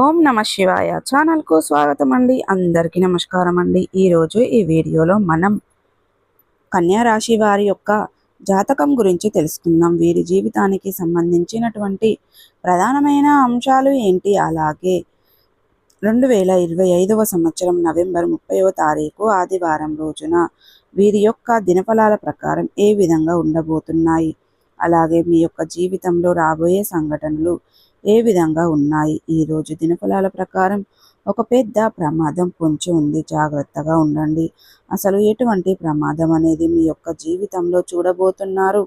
ఓం నమ శివాయ ఛానల్కు స్వాగతం అండి. అందరికీ నమస్కారం అండి. ఈరోజు ఈ వీడియోలో మనం కన్యా రాశి వారి యొక్క జాతకం గురించి తెలుసుకుందాం. వీరి జీవితానికి సంబంధించినటువంటి ప్రధానమైన అంశాలు ఏంటి, అలాగే 2025వ సంవత్సరం నవంబర్ 30వ తారీఖు ఆదివారం రోజున వీరి యొక్క దినఫలాల ప్రకారం ఏ విధంగా ఉండబోతున్నాయి, అలాగే మీ యొక్క జీవితంలో రాబోయే సంఘటనలు ఏ విధంగా ఉన్నాయి. ఈరోజు దినఫలాల ప్రకారం ఒక పెద్ద ప్రమాదం పొంచి ఉంది, జాగ్రత్తగా ఉండండి. అసలు ఎటువంటి ప్రమాదం అనేది మీ యొక్క జీవితంలో చూడబోతున్నారు,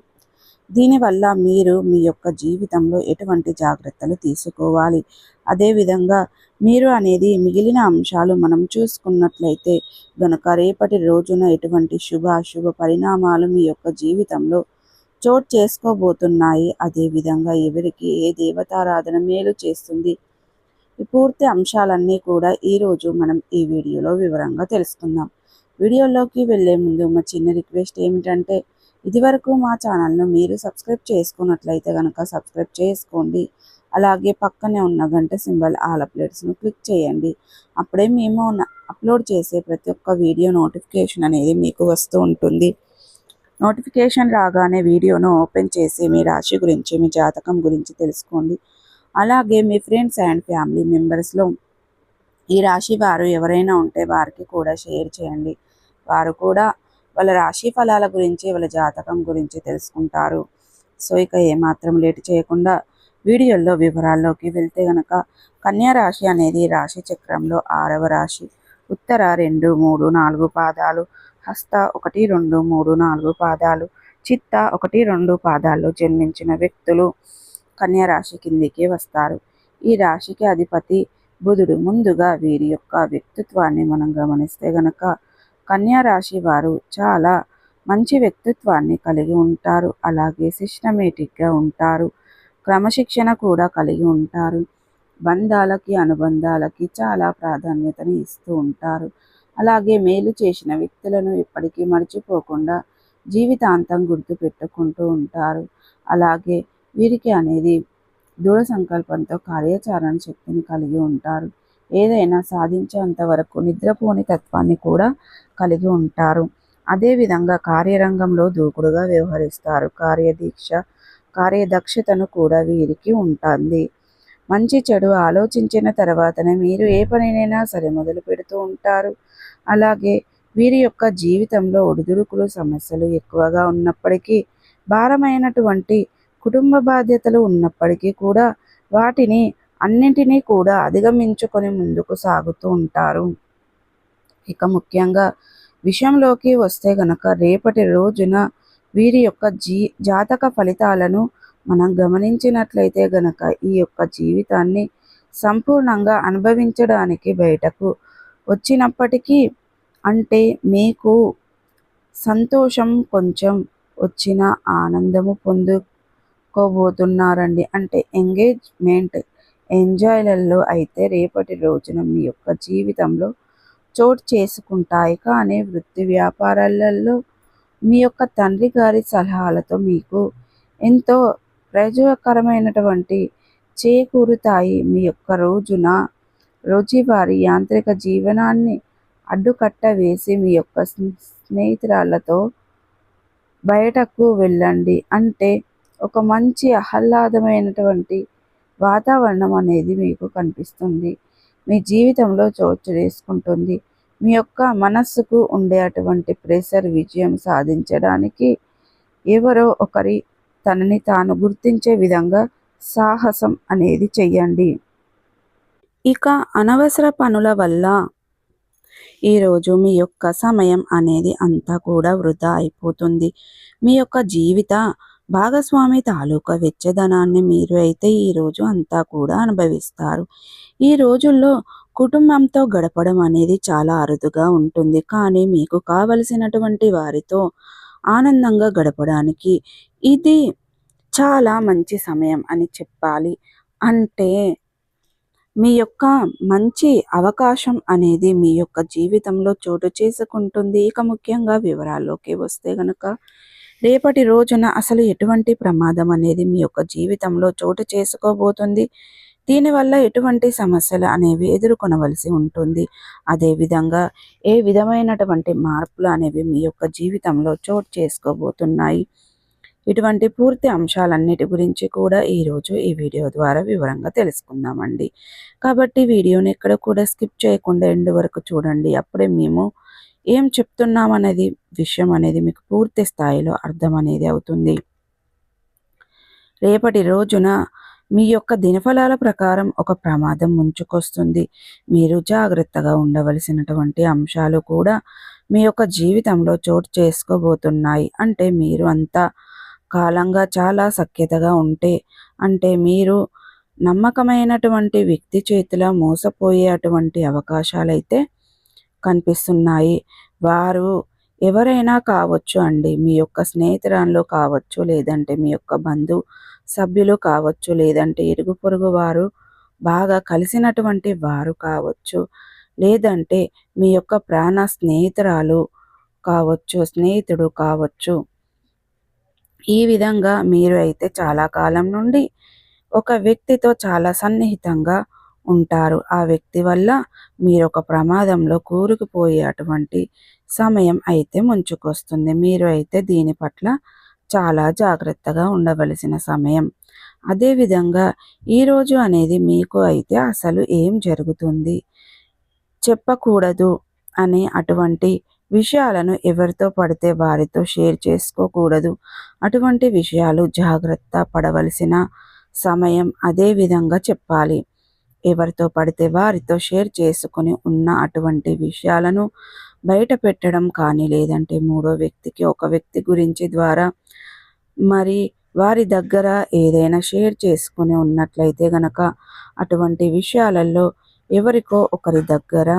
దీనివల్ల మీరు మీ యొక్క జీవితంలో ఎటువంటి జాగ్రత్తలు తీసుకోవాలి, అదేవిధంగా మీరు అనేది మిగిలిన అంశాలు మనం చూసుకున్నట్లయితే గనుక రేపటి రోజున ఎటువంటి శుభ అశుభ పరిణామాలు మీ యొక్క జీవితంలో చోటు చేసుకోబోతున్నాయి, అదేవిధంగా ఎవరికి ఏ దేవతారాధన మేలు చేస్తుంది, ఈ పూర్తి అంశాలన్నీ కూడా ఈరోజు మనం ఈ వీడియోలో వివరంగా తెలుసుకుందాం. వీడియోలోకి వెళ్ళే ముందు మా చిన్న రిక్వెస్ట్ ఏమిటంటే, ఇదివరకు మా ఛానల్ను మీరు సబ్స్క్రైబ్ చేసుకున్నట్లయితే కనుక సబ్స్క్రైబ్ చేసుకోండి. అలాగే పక్కనే ఉన్న గంట సింబల్ ఆల్ అప్డేట్స్ను క్లిక్ చేయండి. అప్పుడే మేము అప్లోడ్ చేసే ప్రతి ఒక్క వీడియో నోటిఫికేషన్ అనేది మీకు వస్తూ ఉంటుంది. నోటిఫికేషన్ రాగానే వీడియోను ఓపెన్ చేసి మీ రాశి గురించి, మీ జాతకం గురించి తెలుసుకోండి. అలాగే మీ ఫ్రెండ్స్ అండ్ ఫ్యామిలీ మెంబర్స్లో ఈ రాశి వారు ఎవరైనా ఉంటే వారికి కూడా షేర్ చేయండి. వారు కూడా వాళ్ళ రాశి ఫలాల గురించి, వాళ్ళ జాతకం గురించి తెలుసుకుంటారు. సో ఇక ఏమాత్రం లేట్ చేయకుండా వీడియోల్లో వివరాల్లోకి వెళ్తే గనక, కన్యా రాశి అనేది రాశి చక్రంలో 6వ రాశి. ఉత్తర 2, 3, 4 పాదాలు, హస్త 1, 2, 3, 4 పాదాలు, చిత్త 1, 2 పాదాల్లో జన్మించిన వ్యక్తులు కన్యా రాశి కిందికి వస్తారు. ఈ రాశికి అధిపతి బుధుడు. ముందుగా వీరి యొక్క వ్యక్తిత్వాన్ని మనం గమనిస్తే గనక, కన్యా రాశి వారు చాలా మంచి వ్యక్తిత్వాన్ని కలిగి ఉంటారు. అలాగే సిస్టమేటిక్గా ఉంటారు, క్రమశిక్షణ కూడా కలిగి ఉంటారు. బంధాలకి, అనుబంధాలకి చాలా ప్రాధాన్యతని ఇస్తూ ఉంటారు. అలాగే మేలు చేసిన వ్యక్తులను ఎప్పటికీ మర్చిపోకుండా జీవితాంతం గుర్తు పెట్టుకుంటూ ఉంటారు. అలాగే వీరికి అనేది దృఢ సంకల్పంతో కార్యాచరణ శక్తిని కలిగి ఉంటారు. ఏదైనా సాధించేంత వరకు నిద్రపోని తత్వాన్ని కూడా కలిగి ఉంటారు. అదేవిధంగా కార్యరంగంలో దూకుడుగా వ్యవహరిస్తారు. కార్యదక్షతను కూడా వీరికి ఉంటుంది. మంచి చెడు ఆలోచించిన తర్వాతనే మీరు ఏ పనినైనా సరే మొదలు పెడుతూ ఉంటారు. అలాగే వీరి యొక్క జీవితంలో ఒడిదుడుకులు, సమస్యలు ఎక్కువగా ఉన్నప్పటికీ, భారమైనటువంటి కుటుంబ బాధ్యతలు ఉన్నప్పటికీ కూడా వాటిని అన్నింటినీ కూడా అధిగమించుకొని ముందుకు సాగుతూ ఉంటారు. ఇక ముఖ్యంగా విషయంలోకి వస్తే గనక, రేపటి రోజున వీరి యొక్క జాతక ఫలితాలను మనం గమనించినట్లయితే గనక, ఈ యొక్క జీవితాన్ని సంపూర్ణంగా అనుభవించడానికి బయటకు వచ్చినప్పటికీ, అంటే మీకు సంతోషం కొంచెం వచ్చిన ఆనందము పొందుకోబోతున్నారండి. అంటే ఎంజాయ్లలో అయితే రేపటి రోజున మీ యొక్క జీవితంలో చోటు చేసుకుంటాయి. కానీ వృత్తి వ్యాపారాలలో మీ యొక్క తండ్రి గారి సలహాలతో మీకు ఎంతో ప్రయోజనకరమైనటువంటి చేకూరుతాయి. మీ యొక్క రోజువారీ యాంత్రిక జీవనాన్ని అడ్డుకట్ట వేసి మీ యొక్క స్నేహితురాలతో బయటకు వెళ్ళండి. అంటే ఒక మంచి ఆహ్లాదమైనటువంటి వాతావరణం అనేది మీకు కనిపిస్తుంది. మీ జీవితంలో చోటు చేసుకుంటుంది. మీ యొక్క మనస్సుకు ఉండే అటువంటి ప్రెషర్ విజయం సాధించడానికి ఎవరో ఒకరి తనని తాను గుర్తించే విధంగా సాహసం అనేది చెయ్యండి. ఇక అనవసర పనుల వల్ల ఈరోజు మీ యొక్క సమయం అనేది అంతా కూడా వృధా అయిపోతుంది. మీ యొక్క జీవిత భాగస్వామి తాలూకా వెచ్చదనాన్ని మీరు అయితే ఈరోజు అంతా కూడా అనుభవిస్తారు. ఈ రోజుల్లో కుటుంబంతో గడపడం అనేది చాలా అరుదుగా ఉంటుంది. కానీ మీకు కావలసినటువంటి వారితో ఆనందంగా గడపడానికి ఇది చాలా మంచి సమయం అని చెప్పాలి. అంటే మీ యొక్క మంచి అవకాశం అనేది మీ యొక్క జీవితంలో చోటు చేసుకుంటుంది. ఇక ముఖ్యంగా వివరాల్లోకి వస్తే గనక, రేపటి రోజున అసలు ఎటువంటి ప్రమాదం అనేది మీ యొక్క జీవితంలో చోటు చేసుకోబోతుంది, దీనివల్ల ఎటువంటి సమస్యలు అనేవి ఎదుర్కొనవలసి ఉంటుంది. అదేవిధంగా ఏ విధమైనటువంటి మార్పులు అనేవి మీ యొక్క జీవితంలో చోటు చేసుకోబోతున్నాయి. ఇటువంటి పూర్తి అంశాలన్నిటి గురించి కూడా ఈరోజు ఈ వీడియో ద్వారా వివరంగా తెలుసుకుందామండి. కాబట్టి వీడియోని ఎక్కడ కూడా స్కిప్ చేయకుండా ఎండ్ వరకు చూడండి. అప్పుడే మేము ఏం చెప్తున్నామనేది విషయం అనేది మీకు పూర్తి స్థాయిలో అర్థం అనేది అవుతుంది. రేపటి రోజున మీ యొక్క దినఫలాల ప్రకారం ఒక ప్రమాదం ముంచుకొస్తుంది. మీరు జాగ్రత్తగా ఉండవలసినటువంటి అంశాలు కూడా మీ యొక్క జీవితంలో చోటు చేసుకోబోతున్నాయి. అంటే మీరు అంతా కాలంగా చాలా సఖ్యతగా ఉంటే, అంటే మీరు నమ్మకమైనటువంటి వ్యక్తి చేతిలో మోసపోయే అటువంటి అవకాశాలైతే కనిపిస్తున్నాయి. వారు ఎవరైనా కావచ్చు అండి. మీ యొక్క స్నేహితురాళ్ళు కావచ్చు, లేదంటే మీ యొక్క సభ్యులు కావచ్చు, లేదంటే ఇరుగు పొరుగు వారు బాగా కలిసినటువంటి వారు కావచ్చు, లేదంటే మీ యొక్క ప్రాణ స్నేహితురాలు కావచ్చు, స్నేహితుడు కావచ్చు. ఈ విధంగా మీరు అయితే చాలా కాలం నుండి ఒక వ్యక్తితో చాలా సన్నిహితంగా ఉంటారు. ఆ వ్యక్తి వల్ల మీరు ఒక ప్రమాదంలో కూరుకుపోయే అటువంటి సమయం అయితే ముంచుకొస్తుంది. మీరు అయితే దీని పట్ల చాలా జాగ్రత్తగా ఉండవలసిన సమయం. అదేవిధంగా ఈరోజు అనేది మీకు అయితే అసలు ఏం జరుగుతుంది, చెప్పకూడదు అనే అటువంటి విషయాలను ఎవరితో పడితే వారితో షేర్ చేసుకోకూడదు. అటువంటి విషయాలు జాగ్రత్త పడవలసిన సమయం. అదే విధంగా చెప్పాలి. ఎవరితో పడితే వారితో షేర్ చేసుకుని ఉన్న అటువంటి విషయాలను బయట పెట్టడం కానీ, లేదంటే మూడో వ్యక్తికి ఒక వ్యక్తి గురించి ద్వారా మరి వారి దగ్గర ఏదైనా షేర్ చేసుకుని ఉన్నట్లయితే గనక అటువంటి విషయాలలో ఎవరికో ఒకరి దగ్గర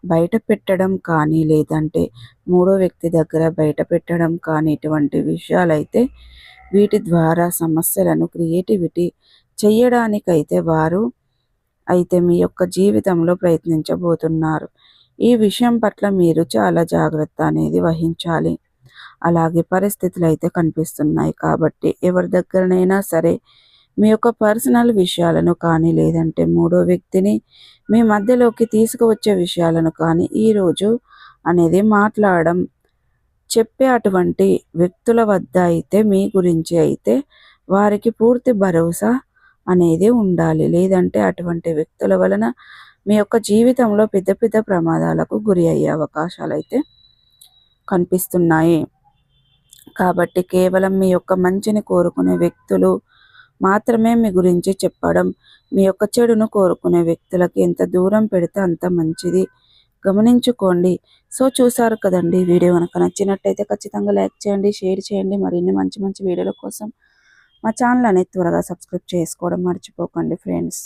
బయట పెట్టడం కానీ, లేదంటే మూడో వ్యక్తి దగ్గర బయట పెట్టడం కానీ, ఇటువంటి విషయాలైతే వీటి ద్వారా సమస్యలను క్రియేటివిటీ చెయ్యడానికైతే వారు అయితే మీ యొక్క జీవితంలో ప్రయత్నించబోతున్నారు. ఈ విషయం పట్ల మీరు చాలా జాగ్రత్త అనేది వహించాలి. అలాగే పరిస్థితులు అయితే కనిపిస్తున్నాయి కాబట్టి ఎవరి దగ్గరనైనా సరే మీ యొక్క పర్సనల్ విషయాలను కానీ, లేదంటే మూడో వ్యక్తిని మీ మధ్యలోకి తీసుకువచ్చే విషయాలను కానీ ఈరోజు అనేది మాట్లాడడం, చెప్పే అటువంటి వ్యక్తుల వద్ద అయితే మీ గురించి అయితే వారికి పూర్తి భరోసా అనేది ఉండాలి. లేదంటే అటువంటి వ్యక్తుల వలన మీ యొక్క జీవితంలో పెద్ద పెద్ద ప్రమాదాలకు గురి అయ్యే అవకాశాలైతే కనిపిస్తున్నాయి. కాబట్టి కేవలం మీ యొక్క మంచిని కోరుకునే వ్యక్తులు మాత్రమే మీ గురించి చెప్పడం, మీ యొక్క చెడును కోరుకునే వ్యక్తులకి ఎంత దూరం పెడితే అంత మంచిది. గమనించుకోండి. సో చూసారు కదండి. వీడియో కనుక నచ్చినట్టయితే ఖచ్చితంగా లైక్ చేయండి, షేర్ చేయండి. మరిన్ని మంచి మంచి వీడియోల కోసం మా ఛానల్ అనేది త్వరగా సబ్స్క్రైబ్ చేసుకోవడం మర్చిపోకండి ఫ్రెండ్స్.